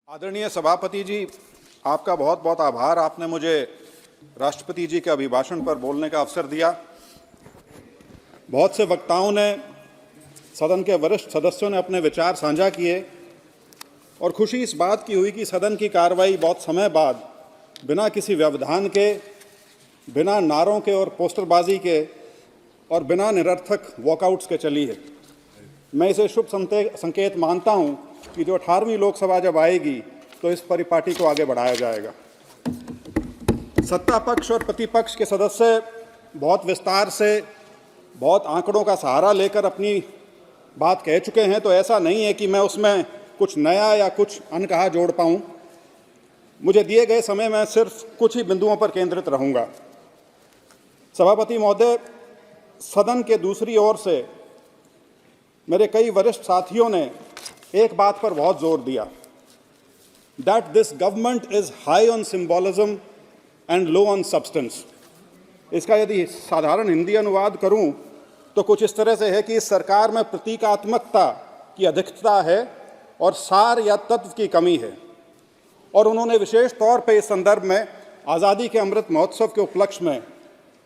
आदरणीय सभापति जी, आपका बहुत बहुत आभार। आपने मुझे राष्ट्रपति जी के अभिभाषण पर बोलने का अवसर दिया। बहुत से वक्ताओं ने, सदन के वरिष्ठ सदस्यों ने अपने विचार साझा किए और खुशी इस बात की हुई कि सदन की कार्रवाई बहुत समय बाद बिना किसी व्यवधान के, बिना नारों के और पोस्टरबाजी के और बिना निरर्थक वॉकआउट्स के चली है। मैं इसे शुभ संकेत मानता हूं कि जो 18वीं लोकसभा जब आएगी तो इस परिपाटी को आगे बढ़ाया जाएगा। सत्ता पक्ष और प्रतिपक्ष के सदस्य बहुत विस्तार से, बहुत आंकड़ों का सहारा लेकर अपनी बात कह चुके हैं, तो ऐसा नहीं है कि मैं उसमें कुछ नया या कुछ अनकहा जोड़ पाऊं। मुझे दिए गए समय में सिर्फ कुछ ही बिंदुओं पर केंद्रित रहूंगा। सभापति महोदय, सदन के दूसरी ओर से मेरे कई वरिष्ठ साथियों ने एक बात पर बहुत जोर दिया, that this government is high on symbolism and low on substance. इसका यदि साधारण हिंदी अनुवाद करूं तो कुछ इस तरह से है कि इस सरकार में प्रतीकात्मकता की अधिकता है और सार या तत्व की कमी है। और उन्होंने विशेष तौर पर इस संदर्भ में आज़ादी के अमृत महोत्सव के उपलक्ष्य में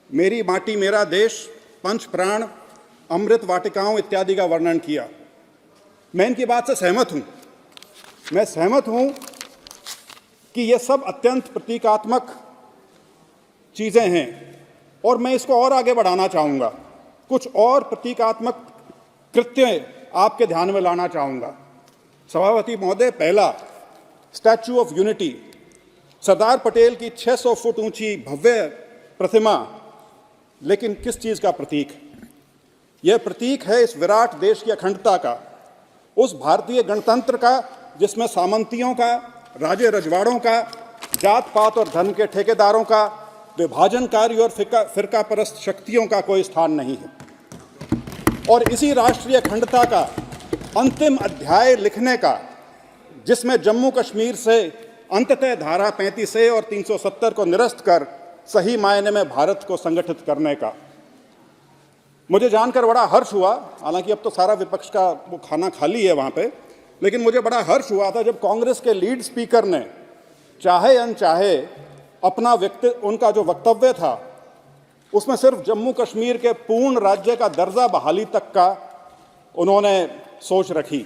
मेरी माटी मेरा देश, पंच प्राण, अमृत वाटिकाओं इत्यादि का वर्णन किया। मैं इनकी बात से सहमत हूं। मैं सहमत हूं कि ये सब अत्यंत प्रतीकात्मक चीज़ें हैं और मैं इसको और आगे बढ़ाना चाहूँगा। कुछ और प्रतीकात्मक कृत्य आपके ध्यान में लाना चाहूँगा। सभापति महोदय, पहला, statue of unity, Sardar Patel की 600 फुट ऊंची भव्य प्रतिमा, लेकिन किस चीज़ का प्रतीक है? यह प्रतीक है इस विराट देश की अखंडता का, उस भारतीय गणतंत्र का जिसमें सामंतियों का, राजे रजवाड़ों का, जात पात और धर्म के ठेकेदारों का, विभाजनकारी और फिरका परस्त शक्तियों का कोई स्थान नहीं है। और इसी राष्ट्रीय अखंडता का अंतिम अध्याय लिखने का, जिसमें जम्मू कश्मीर से अंततः धारा 35A और 370 को निरस्त कर सही मायने में भारत को संगठित करने का। मुझे जानकर बड़ा हर्ष हुआ, हालांकि अब तो सारा विपक्ष का वो खाना खाली है वहाँ पे, लेकिन मुझे बड़ा हर्ष हुआ था जब कांग्रेस के लीड स्पीकर ने चाहे अनचाहे अपना उनका जो वक्तव्य था उसमें सिर्फ जम्मू कश्मीर के पूर्ण राज्य का दर्जा बहाली तक का उन्होंने सोच रखी।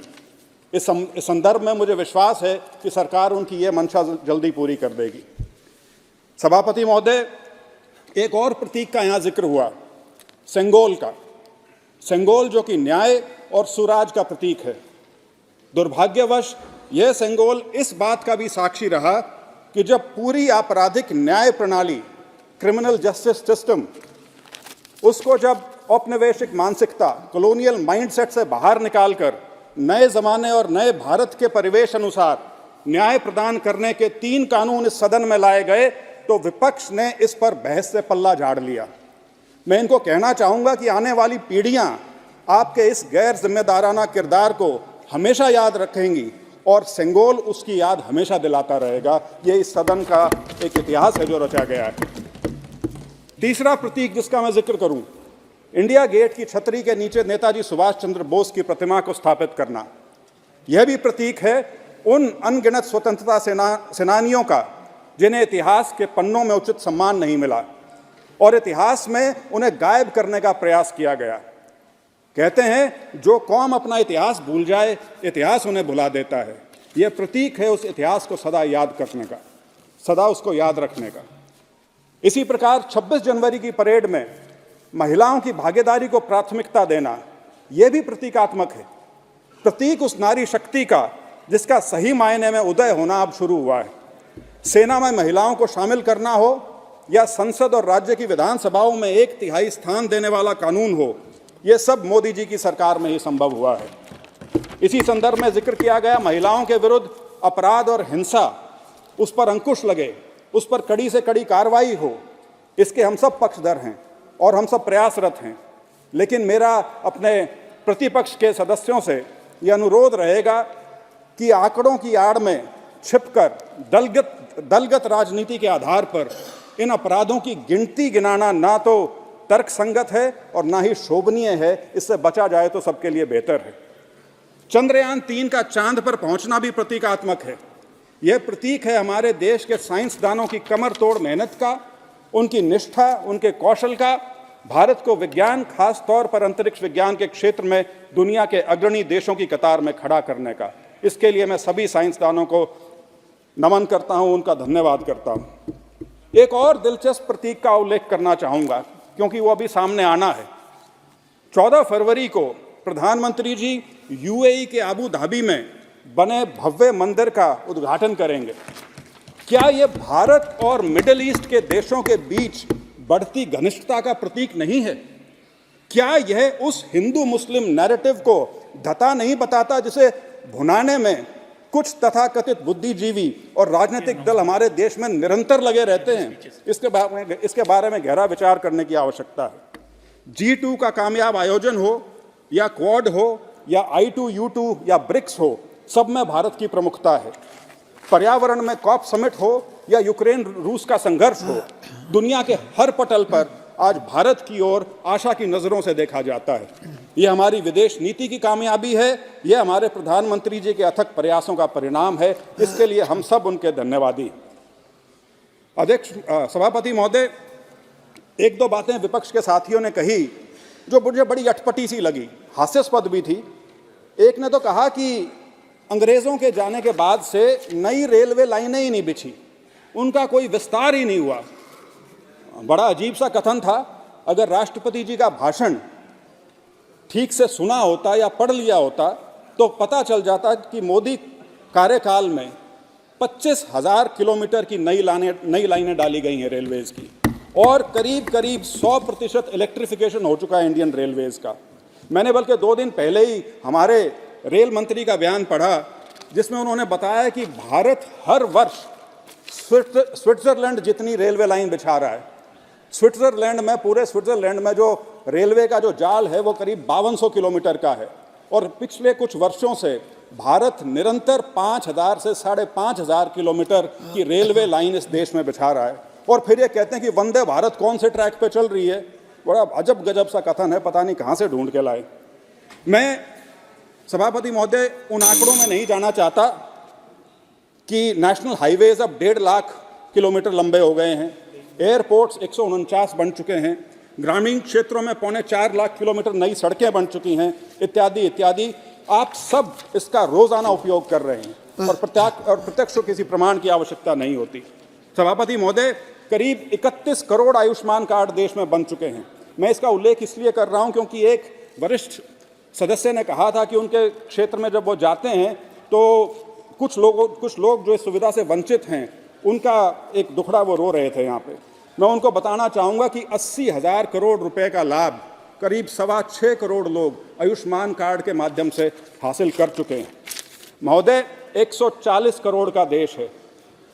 इस संदर्भ में मुझे विश्वास है कि सरकार उनकी ये मंशा जल्दी पूरी कर देगी। सभापति महोदय, एक और प्रतीक का यहाँ जिक्र हुआ, सेंगोल का। सेंगोल जो कि न्याय और सुराज का प्रतीक है। दुर्भाग्यवश यह सेंगोल इस बात का भी साक्षी रहा कि जब पूरी आपराधिक न्याय प्रणाली, क्रिमिनल जस्टिस सिस्टम, उसको जब औपनिवेशिक मानसिकता, कॉलोनियल माइंडसेट से बाहर निकालकर नए ज़माने और नए भारत के परिवेश अनुसार न्याय प्रदान करने के 3 कानून इस सदन में लाए गए तो विपक्ष ने इस पर बहस से पल्ला झाड़ लिया। मैं इनको कहना चाहूँगा कि आने वाली पीढ़ियाँ आपके इस गैर जिम्मेदाराना किरदार को हमेशा याद रखेंगी और सेंगोल उसकी याद हमेशा दिलाता रहेगा। ये इस सदन का एक इतिहास है जो रचा गया है। तीसरा प्रतीक जिसका मैं जिक्र करूँ, इंडिया गेट की छतरी के नीचे नेताजी सुभाष चंद्र बोस की प्रतिमा को स्थापित करना। यह भी प्रतीक है उन अनगिनत स्वतंत्रता सेनानियों का जिन्हें इतिहास के पन्नों में उचित सम्मान नहीं मिला और इतिहास में उन्हें गायब करने का प्रयास किया गया। कहते हैं जो कौम अपना इतिहास भूल जाए, इतिहास उन्हें भुला देता है। यह प्रतीक है उस इतिहास को सदा याद करने का, सदा उसको याद रखने का। इसी प्रकार 26 जनवरी की परेड में महिलाओं की भागीदारी को प्राथमिकता देना, यह भी प्रतीकात्मक है। प्रतीक उस नारी शक्ति का जिसका सही मायने में उदय होना अब शुरू हुआ है। सेना में महिलाओं को शामिल करना हो या संसद और राज्य की विधानसभाओं में 1/3 स्थान देने वाला कानून हो, ये सब मोदी जी की सरकार में ही संभव हुआ है। इसी संदर्भ में जिक्र किया गया महिलाओं के विरुद्ध अपराध और हिंसा, उस पर अंकुश लगे, उस पर कड़ी से कड़ी कार्रवाई हो, इसके हम सब पक्षधर हैं और हम सब प्रयासरत हैं। लेकिन मेरा अपने प्रतिपक्ष के सदस्यों से ये अनुरोध रहेगा कि आंकड़ों की आड़ में छिपकर दलगत राजनीति के आधार पर इन अपराधों की गिनती गिनाना ना तो तर्कसंगत है और ना ही शोभनीय है। इससे बचा जाए तो सबके लिए बेहतर है। चंद्रयान 3 का चांद पर पहुंचना भी प्रतीकात्मक है। यह प्रतीक है हमारे देश के साइंसदानों की कमर तोड़ मेहनत का, उनकी निष्ठा, उनके कौशल का, भारत को विज्ञान, खास तौर पर अंतरिक्ष विज्ञान के क्षेत्र में दुनिया के अग्रणी देशों की कतार में खड़ा करने का। इसके लिए मैं सभी साइंसदानों को नमन करता हूं, उनका धन्यवाद करता हूं। एक और दिलचस्प प्रतीक का उल्लेख करना चाहूंगा, क्योंकि वो अभी सामने आना है। 14 फरवरी को प्रधानमंत्री जी यूएई के अबू धाबी में बने भव्य मंदिर का उद्घाटन करेंगे। क्या ये भारत और मिडिल ईस्ट के देशों के बीच बढ़ती घनिष्ठता का प्रतीक नहीं है? क्या यह उस हिंदू मुस्लिम नैरेटिव को धता नहीं बताता जिसे भुनाने में कुछ तथाकथित बुद्धिजीवी और राजनीतिक दल हमारे देश में निरंतर लगे रहते हैं? इसके बारे में गहरा विचार करने की आवश्यकता है। G2 का कामयाब आयोजन हो या क्वाड हो या I2U2 या ब्रिक्स हो, सब में भारत की प्रमुखता है। पर्यावरण में कॉप समिट हो या यूक्रेन रूस का संघर्ष हो, दुनिया के हर पटल पर आज भारत की ओर आशा की नजरों से देखा जाता है। यह हमारी विदेश नीति की कामयाबी है, यह हमारे प्रधानमंत्री जी के अथक प्रयासों का परिणाम है। इसके लिए हम सब उनके धन्यवादी। अध्यक्ष, सभापति महोदय, एक दो बातें विपक्ष के साथियों ने कही जो मुझे बड़ी अटपटी सी लगी, हास्यास्पद भी थी। एक ने तो कहा कि अंग्रेजों के जाने के बाद से नई रेलवे लाइनें ही नहीं बिछी, उनका कोई विस्तार ही नहीं हुआ। बड़ा अजीब सा कथन था। अगर राष्ट्रपति जी का भाषण ठीक से सुना होता या पढ़ लिया होता तो पता चल जाता कि मोदी कार्यकाल में 25,000 किलोमीटर की नई लाइनें डाली गई हैं रेलवेज की, और करीब करीब 100% इलेक्ट्रिफिकेशन हो चुका है इंडियन रेलवेज का। मैंने बल्कि 2 दिन पहले ही हमारे रेल मंत्री का बयान पढ़ा, जिसमें उन्होंने बताया कि भारत हर वर्ष स्विट्जरलैंड जितनी रेलवे लाइन बिछा रहा है। स्विट्जरलैंड में, पूरे स्विट्जरलैंड में जो रेलवे का जो जाल है वो करीब 5200 किलोमीटर का है, और पिछले कुछ वर्षों से भारत निरंतर 5000 से 5500 किलोमीटर की रेलवे लाइन इस देश में बिछा रहा है। और फिर ये कहते हैं कि वंदे भारत कौन से ट्रैक पे चल रही है। बड़ा अजब गजब सा कथन है, पता नहीं कहाँ से ढूंढ के लाए। मैं सभापति महोदय उन आंकड़ों में नहीं जाना चाहता कि नेशनल हाईवेज अब 1.5 लाख किलोमीटर लंबे हो गए हैं, एयरपोर्ट्स 149 बन चुके हैं, ग्रामीण क्षेत्रों में 4.25 लाख किलोमीटर नई सड़कें बन चुकी हैं, इत्यादि इत्यादि। आप सब इसका रोजाना उपयोग कर रहे हैं और प्रत्यक्ष किसी प्रमाण की आवश्यकता नहीं होती। सभापति महोदय, करीब 31 करोड़ आयुष्मान कार्ड देश में बन चुके हैं। मैं इसका उल्लेख इसलिए कर रहा हूं क्योंकि एक वरिष्ठ सदस्य ने कहा था कि उनके क्षेत्र में जब वो जाते हैं तो कुछ लोग जो इस सुविधा से वंचित हैं, उनका एक दुखड़ा वो रो रहे थे यहाँ पे। मैं उनको बताना चाहूँगा कि 80,000 करोड़ रुपए का लाभ करीब 6.25 करोड़ लोग आयुष्मान कार्ड के माध्यम से हासिल कर चुके हैं। महोदय, 140 करोड़ का देश है,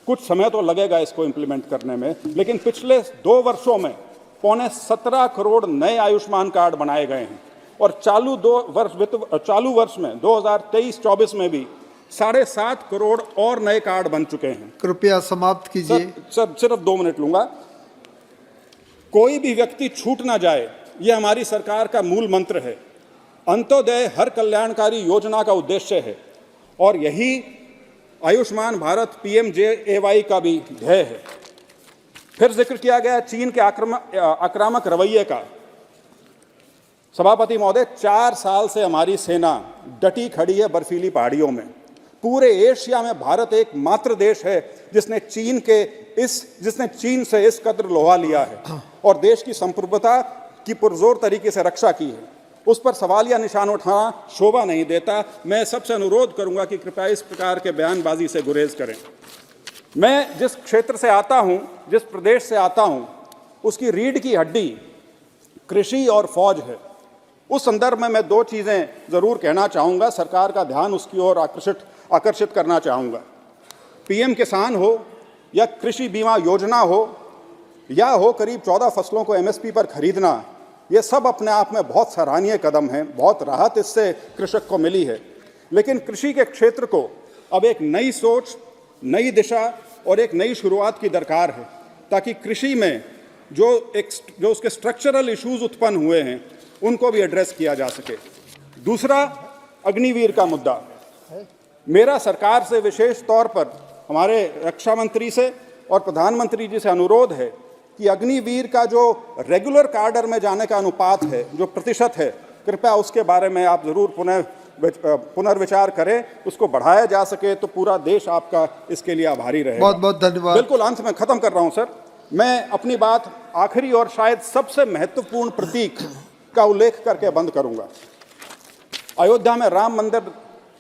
कुछ समय तो लगेगा इसको इम्प्लीमेंट करने में, लेकिन पिछले 2 वर्षों में 17.25 करोड़ नए आयुष्मान कार्ड बनाए गए हैं, और चालू वर्ष में 2023-24 में भी 7.5 करोड़ और नए कार्ड बन चुके हैं। कृपया समाप्त कीजिए। सर सिर्फ 2 मिनट लूंगा। कोई भी व्यक्ति छूट ना जाए, यह हमारी सरकार का मूल मंत्र है। अंत्योदय हर कल्याणकारी योजना का उद्देश्य है, और यही आयुष्मान भारत PMJAY का भी ध्येय है। फिर जिक्र किया गया चीन के आक्रामक रवैये का। सभापति महोदय, 4 साल से हमारी सेना डटी खड़ी है बर्फीली पहाड़ियों में। पूरे एशिया में भारत एकमात्र देश है जिसने चीन से इस कदर लोहा लिया है और देश की संप्रभुता की पुरजोर तरीके से रक्षा की है। उस पर सवाल या निशान उठाना शोभा नहीं देता। मैं सबसे अनुरोध करूंगा कि कृपया इस प्रकार के बयानबाजी से गुरेज करें। मैं जिस क्षेत्र से आता हूं, जिस प्रदेश से आता हूं, उसकी रीढ़ की हड्डी कृषि और फौज है। उस संदर्भ में मैं 2 चीज़ें ज़रूर कहना चाहूँगा, सरकार का ध्यान उसकी ओर आकर्षित करना चाहूँगा। PM किसान हो या कृषि बीमा योजना हो या हो करीब 14 फसलों को MSP पर खरीदना, ये सब अपने आप में बहुत सराहनीय कदम हैं, बहुत राहत इससे कृषक को मिली है। लेकिन कृषि के क्षेत्र को अब एक नई सोच, नई दिशा और एक नई शुरुआत की दरकार है, ताकि कृषि में जो उसके स्ट्रक्चरल इश्यूज उत्पन्न हुए हैं उनको भी एड्रेस किया जा सके। दूसरा, अग्निवीर का मुद्दा। मेरा सरकार से विशेष तौर पर हमारे रक्षा मंत्री से और प्रधानमंत्री जी से अनुरोध है कि अग्निवीर का जो रेगुलर कैडर में जाने का अनुपात है, जो प्रतिशत है, कृपया उसके बारे में आप ज़रूर पुनर्विचार करें, उसको बढ़ाया जा सके तो पूरा देश आपका इसके लिए आभारी रहेगा। बहुत बहुत धन्यवाद। बिल्कुल अंत में ख़त्म कर रहा हूं सर। मैं अपनी बात आखिरी और शायद सबसे महत्वपूर्ण प्रतीक का उल्लेख करके बंद करूंगा। अयोध्या में राम मंदिर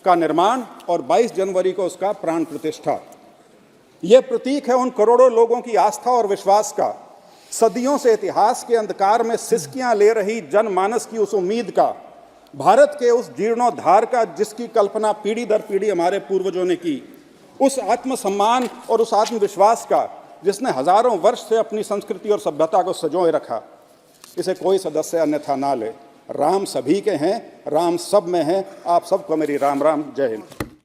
का निर्माण और 22 जनवरी को उसका प्राण प्रतिष्ठा, यह प्रतीक है उन करोड़ों लोगों की आस्था और विश्वास का, सदियों से इतिहास के अंधकार में सिसकियां ले रही जनमानस की उस उम्मीद का, भारत के उस जीर्णोद्धार का जिसकी कल्पना पीढ़ी दर पीढ़ी हमारे पूर्वजों ने की, उस आत्मसम्मान और उस आत्मविश्वास का जिसने हजारों वर्ष से अपनी संस्कृति और सभ्यता को संजोए रखा। इसे कोई सदस्य अन्यथा ना ले। राम सभी के हैं, राम सब में है। आप सबको मेरी राम राम, जय हिंद।